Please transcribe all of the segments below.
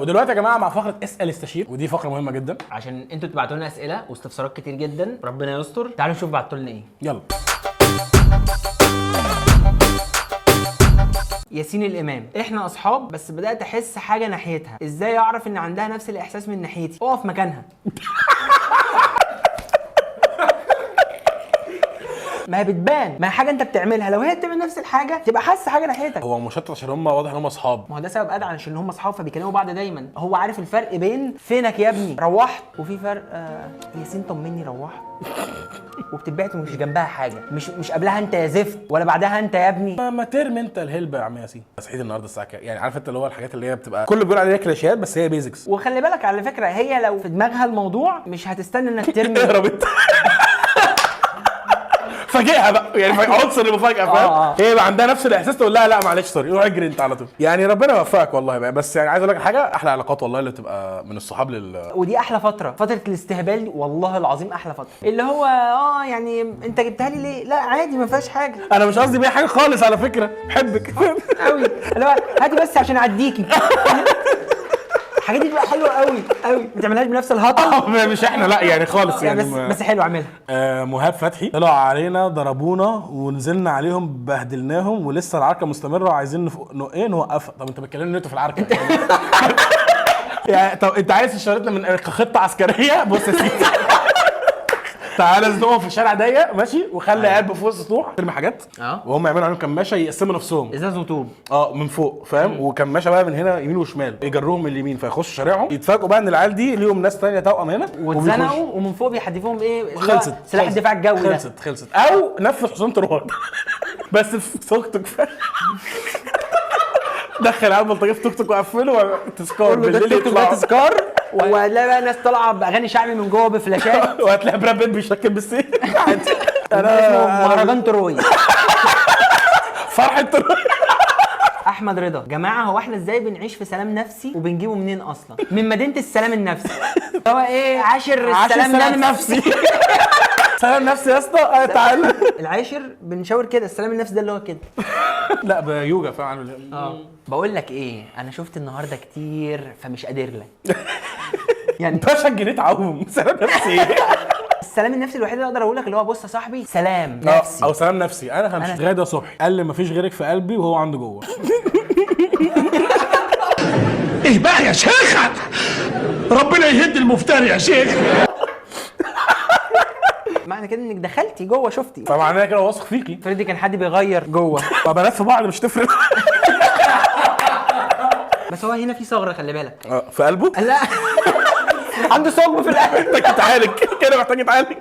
ودلوقتي يا جماعه مع فقره اسال استشير، ودي فقره مهمه جدا عشان انتوا تبعتوا لنا اسئله واستفسارات كتير جدا، ربنا يستر. تعالوا نشوف بعتوا لنا ايه. يلا. ياسين الامام، احنا اصحاب بس بدات احس حاجه ناحيتها، ازاي اعرف ان عندها نفس الاحساس من ناحيتي؟ اقف مكانها. ما هي بتبان، ما هي حاجه انت بتعملها، لو هي بتعمل نفس الحاجه تبقى حاسه حاجه ناحيتك. هو مشتت عشان هم واضح ان هم اصحاب. ما هو ده سبب ادعى عشان هم اصحاب فبيكلموا بعض دايما. هو عارف الفرق بين فينك يا ابني روحت، وفي فرق ياسين طمني روحت وبتتبعت ومش جنبها حاجه، مش قبلها انت يا زفت ولا بعدها انت يا ابني. ما ترمي انت الهلبة يا عم ياسين. صحيت النهارده الساعه كام؟ يعني عارف انت اللي هو الحاجات اللي هي بتبقى كله بيقول عليها كلاشيات بس هي بيزكس. وخلي بالك على فكره، هي لو في دماغها الموضوع مش هتستنى انك ترمي. اهرب انت. فاجئها بقى، يعني عنصر المفاجاه، فاهم؟ هي بقى عندها نفس الاحساس، تقول لها لا معلش سوري، روح اجري انت على طول. يعني ربنا يوفقك والله بقى. بس يعني عايز اقول لك حاجه، احلى علاقات والله اللي بتبقى من الصحاب ودي احلى فتره الاستهبال، والله العظيم احلى فتره. اللي هو يعني انت جبتها لي ليه؟ لا عادي ما فيهاش حاجه. انا مش قصدي بيها حاجه خالص على فكره، بحبك قوي. اللي هو هاتي بس عشان اعديكي. الحاجات دي بتبقى حلوه قوي قوي، ما تعملهاش بنفس الهطل. مش احنا لا يعني خالص يعني بس حلو اعملها. مهاب فتحي طلعوا علينا ضربونا ونزلنا عليهم بهدلناهم ولسه العركه مستمره وعايزين نوقفها. طب انت بتكلمني انتوا في العركه يعني طب انت عايز تشاركنا من خطه عسكريه؟ بص يا سيدي، تعالى ازنقهم في الشارع ضيق ماشي، وخلي قلب فوق السطوح ترمي حاجات وهم يعملوا عليهم كماشه يقسموا نفسهم ازاز وطوب من فوق، فاهم؟ وكماشه بقى من هنا يمين وشمال يجروهم من اليمين فيخشوا شارعهم، يتفاجئوا بقى ان العيال دي ليهم ناس ثانيه توأم هنا واتزنقوا ومن فوق بيحدفوهم ايه؟ خلصت سلاح الدفاع الجوي ده. خلصت او نفذ حصان تروح بس في توك توك. دخل عيال بلطجيه في توك توك وقفله تذكار بالليل يطلع تذكار، ولا بقى ناس طالعه باغاني شعبي من جوه بفلاشات. وهتلاقي براد بيت بيشكل بالسيف. اسمه مهرجان تروي. فرحه تروي. احمد رضا، جماعه هو احنا ازاي بنعيش في سلام نفسي وبنجيبه منين اصلا؟ من مدينه السلام النفسي. هو ايه عاشر السلام النفسي؟ سلام نفسي يا اسطى. تعالى العاشر بنشاور كده، السلام النفسي ده اللي هو كده. لا بيوجا فعلا. بقول لك ايه، انا شفت النهارده كتير فمش قادر لك. يعني باشا الجنيه تعوم. سلام نفسي. السلام النفسي الوحيد اللي اقدر اقول لك اللي هو بص يا صاحبي سلام نفسي او سلام نفسي. انا همشي غاده صبحي قال لي مفيش غيرك في قلبي وهو عنده جوه. ايه بقى يا شيخ؟ ربنا يهد المفتري يا شيخ. معنى كده انك دخلتي جوه شفتي، فمعناه كده واثق فيكي. فريدي كان حد بيغير جوه. طب بنات في بعض مش تفرق. بس هو هنا في ثغره خلي بالك. في قلبه؟ لا. عنده ثقب في القلب. محتاج يتعالج كده، محتاج يتعالج.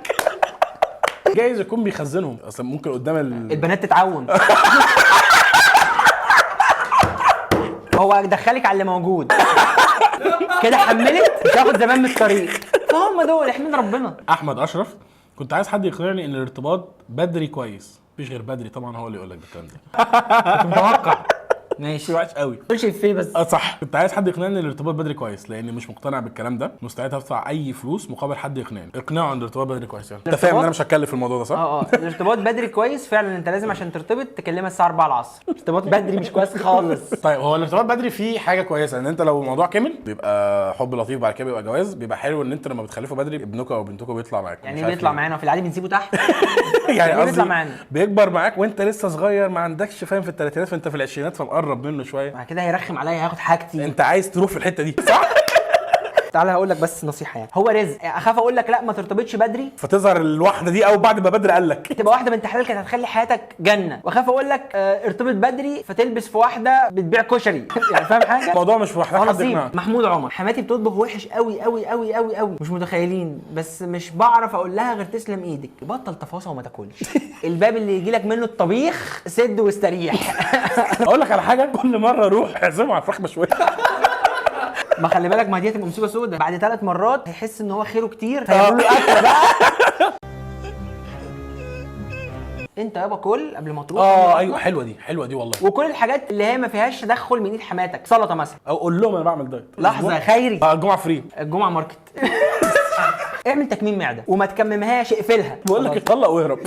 جايز يكون بيخزنهم اصلا، ممكن قدام البنات تتعون. هو دخلك على اللي موجود كده، حملت مش هاخد زمان من الطريق. فهم دول احمد ربنا. احمد اشرف، كنت عايز حد يقنعني ان الارتباط بدري كويس. مفيش غير بدري طبعا هو اللي يقول لك الكلام ده. كنت متوقع. ماشي وحش قوي. مش فيه بس. صح، كنت عايز حد يقنعني ان الارتباط بدري كويس، لاني مش مقتنع بالكلام ده. مستعد ادفع اي فلوس مقابل حد يقنعني. اقنعه ان الارتباط بدري كويس. يعني انت فاهم ان انا مش هتكلم في الموضوع ده صح؟ الارتباط بدري كويس فعلا. انت لازم عشان ترتبط تكلمها الساعه 4 العصر. ارتباط بدري مش كويس خالص. طيب هو الارتباط بدري فيه حاجه كويسه، ان انت لو الموضوع كمل بيبقى حب لطيف، بعد كده بيبقى جواز. بيبقى حلو ان انت لما بتخلفوا بدري ابنكم او بنتكم بيطلع معاك. يعني بيطلع معانا وفي العادي بنسيبه تحت. يعني بيطلع معانا، بيكبر معاك وانت لسه صغير ما عندكش فاهم في الثلاثينات، فانت في العشرينات فمقرب منه شويه. بعد كده هيرخم عليا هياخد حاجتي. انت عايز تروح في الحته دي صح؟ تعالى هقول لك بس نصيحه، يعني هو رزق. اخاف اقول لك لا ما ترتبطش بدري فتظهر الواحده دي او بعد ما بدري قال لك تبقى واحده بنت حلال كانت هتخلي حياتك جنه، واخاف اقول لك ارتبط بدري فتلبس في واحده بتبيع كشري. يعني فاهم حاجه؟ الموضوع مش محتاج حد يقنعك. محمود عمر، حماتي بتطبخ وحش قوي قوي قوي قوي قوي، مش متخيلين، بس مش بعرف اقول لها غير تسلم ايدك، بطل تفاصيل وما تاكلش. الباب اللي يجي لك منه الطبيخ سد واستريح. اقول لك على حاجه، كل مره اروح اعزمه على فراخ مشويه. ما خلي بالك، ما دي هتبقى مصيبه سودة. بعد 3 مرات هيحس ان هو خيره كتير فيعمل له اكل بقى. انت يابا كل قبل ما تروح. ايوه حلوه دي، حلوه دي والله. وكل الحاجات اللي هي ما فيهاش تدخل من ايد حماتك، سلطه مثلا، او قول لهم انا بعمل دايت. لحظه خيري. الجمعه فري، الجمعه ماركت. اعمل تكميم معده وما تكممهاش، اقفلها. بقول لك يطلق ويهرب.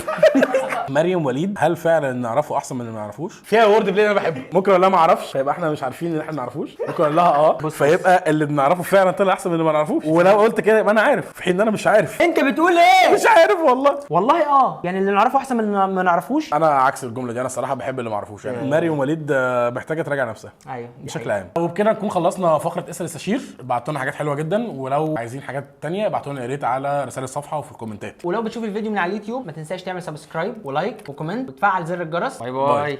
مريم وليد، هل فعلا نعرفه احسن من اللي ما نعرفوش؟ فيها وورد بلاي انا بحبه. ممكن اقول لها ما اعرفش فيبقى احنا مش عارفين ان احنا ما نعرفوش، ممكن اقول لها فيبقى اللي بنعرفه فعلا طلع احسن من اللي ما نعرفوش، ولو قلت كده يبقى انا عارف في حين ان انا مش عارف. انت بتقول ايه؟ مش عارف والله. والله يعني اللي نعرفه احسن من اللي ما نعرفوش. انا عكس الجمله دي، انا الصراحه بحب اللي ما اعرفوش يعني. مريم وليد محتاجه تراجع نفسها. ايوه بشكل عام. وبكده نكون خلصنا فقره اسال السشير. بعتوا لنا حاجات حلوه جدا، ولو عايزين حاجات تانية ابعتوا لنا يا ريت على رسائل الصفحه وفي الكومنتات. ولو بتشوف الفيديو من على اليوتيوب ما تنساش تعمل سبسكرايب ولايك وكومنت وتفعل زر الجرس. باي باي. باي.